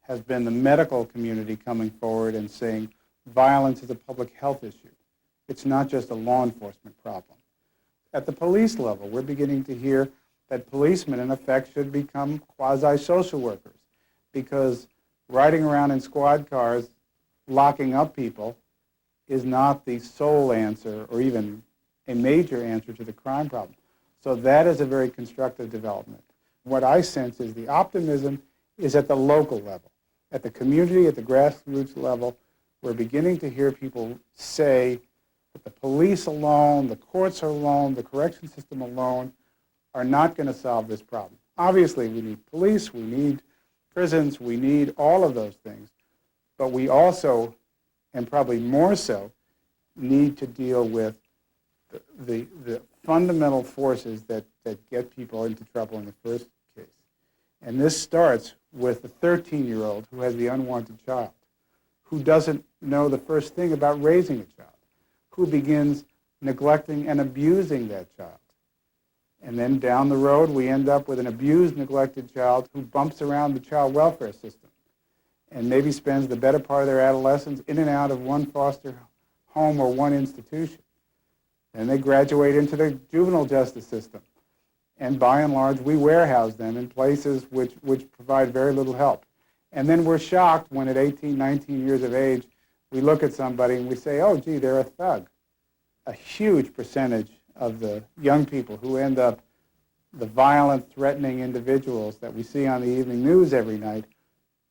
has been the medical community coming forward and saying violence is a public health issue. It's not just a law enforcement problem. At the police level, we're beginning to hear that policemen, in effect, should become quasi-social workers, because riding around in squad cars locking up people is not the sole answer or even a major answer to the crime problem. So that is a very constructive development. What I sense is the optimism is at the local level. At the community, at the grassroots level, we're beginning to hear people say that the police alone, the courts alone, the correction system alone are not going to solve this problem. Obviously, we need police, we need prisons, we need all of those things. But we also, and probably more so, need to deal with the fundamental forces that get people into trouble in the first case. And this starts with the 13-year-old who has the unwanted child, who doesn't know the first thing about raising a child, who begins neglecting and abusing that child. And then down the road, we end up with an abused, neglected child who bumps around the child welfare system and maybe spends the better part of their adolescence in and out of one foster home or one institution. And they graduate into the juvenile justice system. And by and large, we warehouse them in places which provide very little help. And then we're shocked when at 18, 19 years of age, we look at somebody and we say, oh, gee, they're a thug. A huge percentage of the young people who end up the violent, threatening individuals that we see on the evening news every night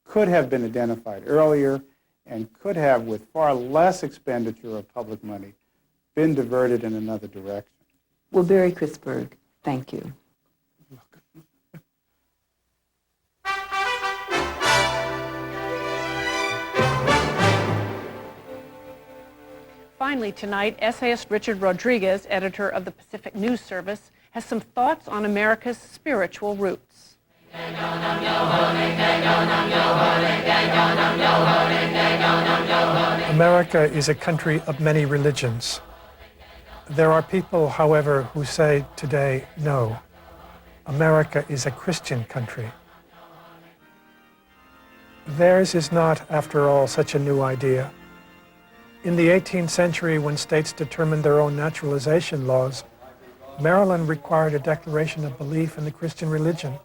could have been identified earlier and could have, with far less expenditure of public money, been diverted in another direction. Well, Barry Chrisberg, thank you. Finally, tonight, essayist Richard Rodriguez, editor of the Pacific News Service, has some thoughts on America's spiritual roots. America is a country of many religions. There are people, however, who say today, no, America is a Christian country. Theirs is not, after all, such a new idea. In the 18th century, when states determined their own naturalization laws, Maryland required a declaration of belief in the Christian religion.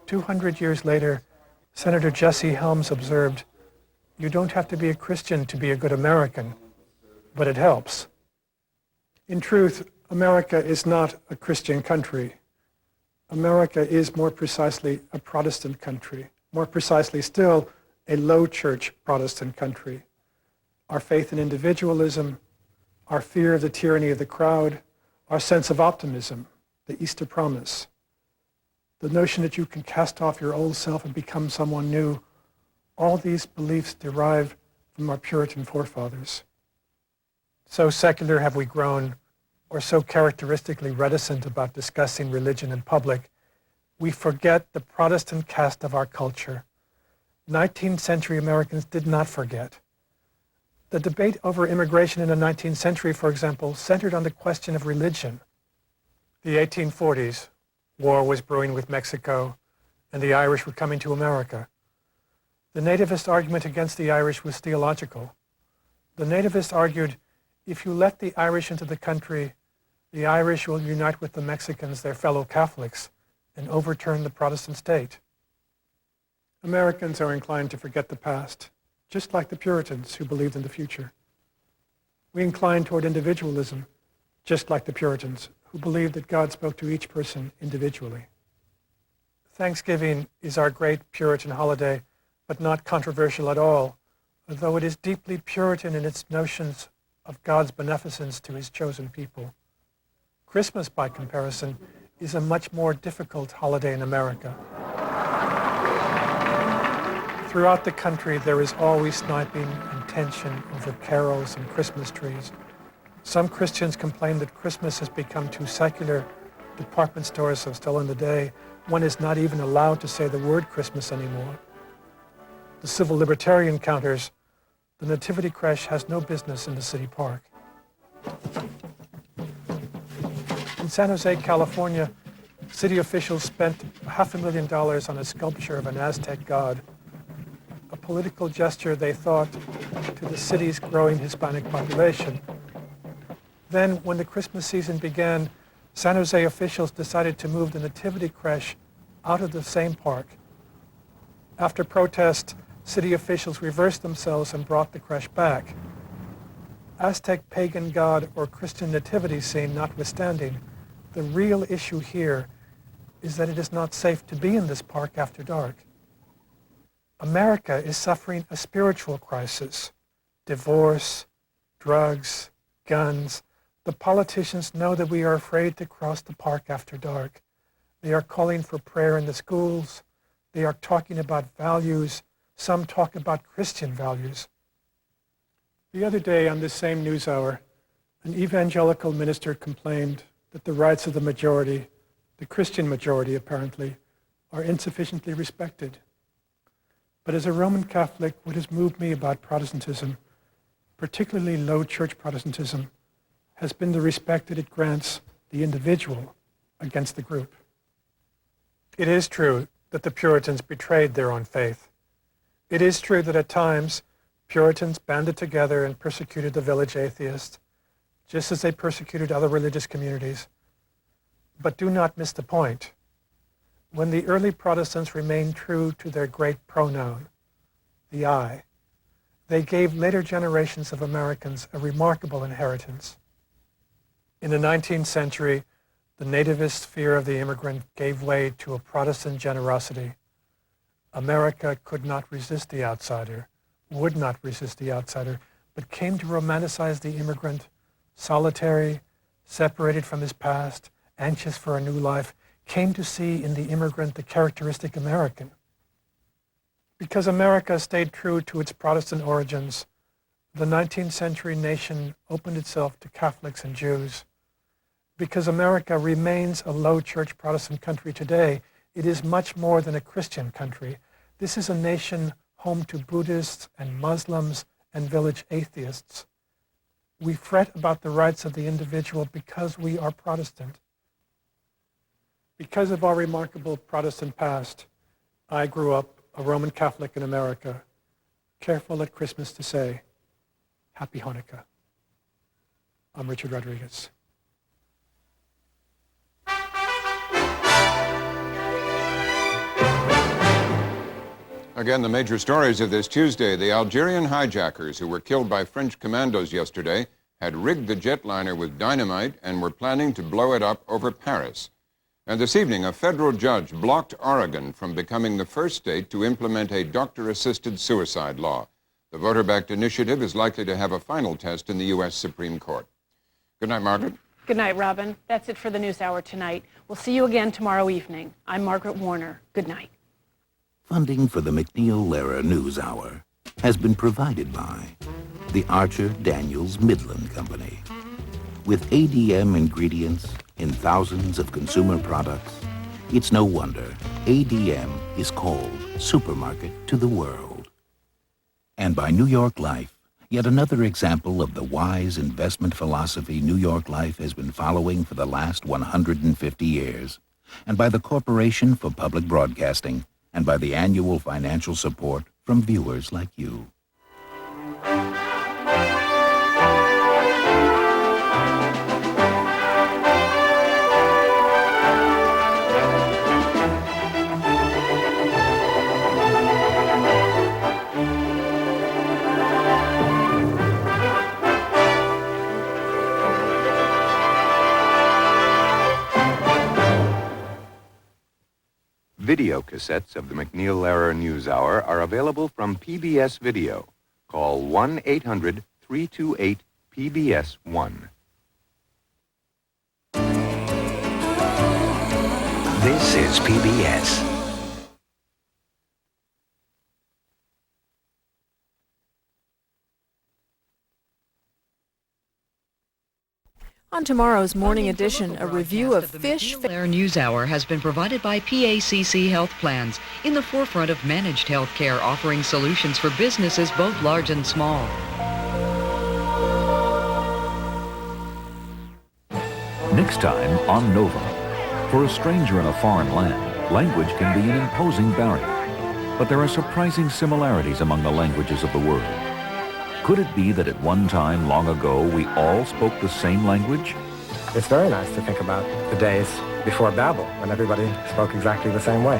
200 years later, Senator Jesse Helms observed, "You don't have to be a Christian to be a good American, but it helps." In truth, America is not a Christian country. America is more precisely a Protestant country, more precisely still, a low church Protestant country. Our faith in individualism, our fear of the tyranny of the crowd, our sense of optimism, the Easter promise, the notion that you can cast off your old self and become someone new, all these beliefs derive from our Puritan forefathers. So secular have we grown, or so characteristically reticent about discussing religion in public, we forget the Protestant cast of our culture. 19th century Americans did not forget. The debate over immigration in the 19th century, for example, centered on the question of religion. The 1840s, war was brewing with Mexico, and the Irish were coming to America. The nativist argument against the Irish was theological. The nativists argued, if you let the Irish into the country, the Irish will unite with the Mexicans, their fellow Catholics, and overturn the Protestant state. Americans are inclined to forget the past, just like the Puritans who believed in the future. We incline toward individualism, just like the Puritans who believed that God spoke to each person individually. Thanksgiving is our great Puritan holiday, but not controversial at all, though it is deeply Puritan in its notions of God's beneficence to his chosen people. Christmas, by comparison, is a much more difficult holiday in America. Throughout the country, there is always sniping and tension over carols and Christmas trees. Some Christians complain that Christmas has become too secular. Department stores are still in the day. One is not even allowed to say the word Christmas anymore. The civil libertarian counters, the nativity creche has no business in the city park. In San Jose, California, city officials spent $500,000 on a sculpture of an Aztec god, a political gesture, they thought, to the city's growing Hispanic population. Then, when the Christmas season began, San Jose officials decided to move the nativity creche out of the same park. After protest, city officials reversed themselves and brought the creche back. Aztec pagan god or Christian nativity scene notwithstanding, the real issue here is that it is not safe to be in this park after dark. America is suffering a spiritual crisis. Divorce, drugs, guns. The politicians know that we are afraid to cross the park after dark. They are calling for prayer in the schools. They are talking about values. Some talk about Christian values. The other day on this same NewsHour, an evangelical minister complained that the rights of the majority, the Christian majority apparently, are insufficiently respected. But as a Roman Catholic, what has moved me about Protestantism, particularly low church Protestantism, has been the respect that it grants the individual against the group. It is true that the Puritans betrayed their own faith. It is true that at times, Puritans banded together and persecuted the village atheists, just as they persecuted other religious communities. But do not miss the point. When the early Protestants remained true to their great pronoun, the I, they gave later generations of Americans a remarkable inheritance. In the 19th century, the nativist fear of the immigrant gave way to a Protestant generosity. America could not resist the outsider, would not resist the outsider, but came to romanticize the immigrant, solitary, separated from his past, anxious for a new life, came to see in the immigrant the characteristic American. Because America stayed true to its Protestant origins, the 19th century nation opened itself to Catholics and Jews. Because America remains a low church Protestant country today, it is much more than a Christian country. This is a nation home to Buddhists and Muslims and village atheists. We fret about the rights of the individual because we are Protestant. Because of our remarkable Protestant past, I grew up a Roman Catholic in America, careful at Christmas to say, Happy Hanukkah. I'm Richard Rodriguez. Again, the major stories of this Tuesday. The Algerian hijackers who were killed by French commandos yesterday had rigged the jetliner with dynamite and were planning to blow it up over Paris. And this evening, a federal judge blocked Oregon from becoming the first state to implement a doctor-assisted suicide law. The voter-backed initiative is likely to have a final test in the U.S. Supreme Court. Good night, Margaret. Good night, Robin. That's it for the NewsHour tonight. We'll see you again tomorrow evening. I'm Margaret Warner. Good night. Funding for the MacNeil Lehrer NewsHour has been provided by the Archer Daniels Midland Company. With ADM ingredients in thousands of consumer products, it's no wonder ADM is called Supermarket to the World. And by New York Life, yet another example of the wise investment philosophy New York Life has been following for the last 150 years. And by the Corporation for Public Broadcasting, and by the annual financial support from viewers like you. Video cassettes of the MacNeil Lehrer NewsHour are available from PBS Video. Call 1-800-328-PBS-1. This is PBS. On tomorrow's morning edition, a review of fish. Lehrer NewsHour has been provided by PACC Health Plans, in the forefront of managed health care, offering solutions for businesses both large and small. Next time on Nova. For a stranger in a foreign land, language can be an imposing barrier. But there are surprising similarities among the languages of the world. Could it be that at one time long ago we all spoke the same language? It's very nice to think about the days before Babel, when everybody spoke exactly the same way.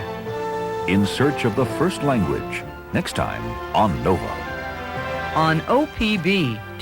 In Search of the First Language, next time on Nova. On OPB, tonight.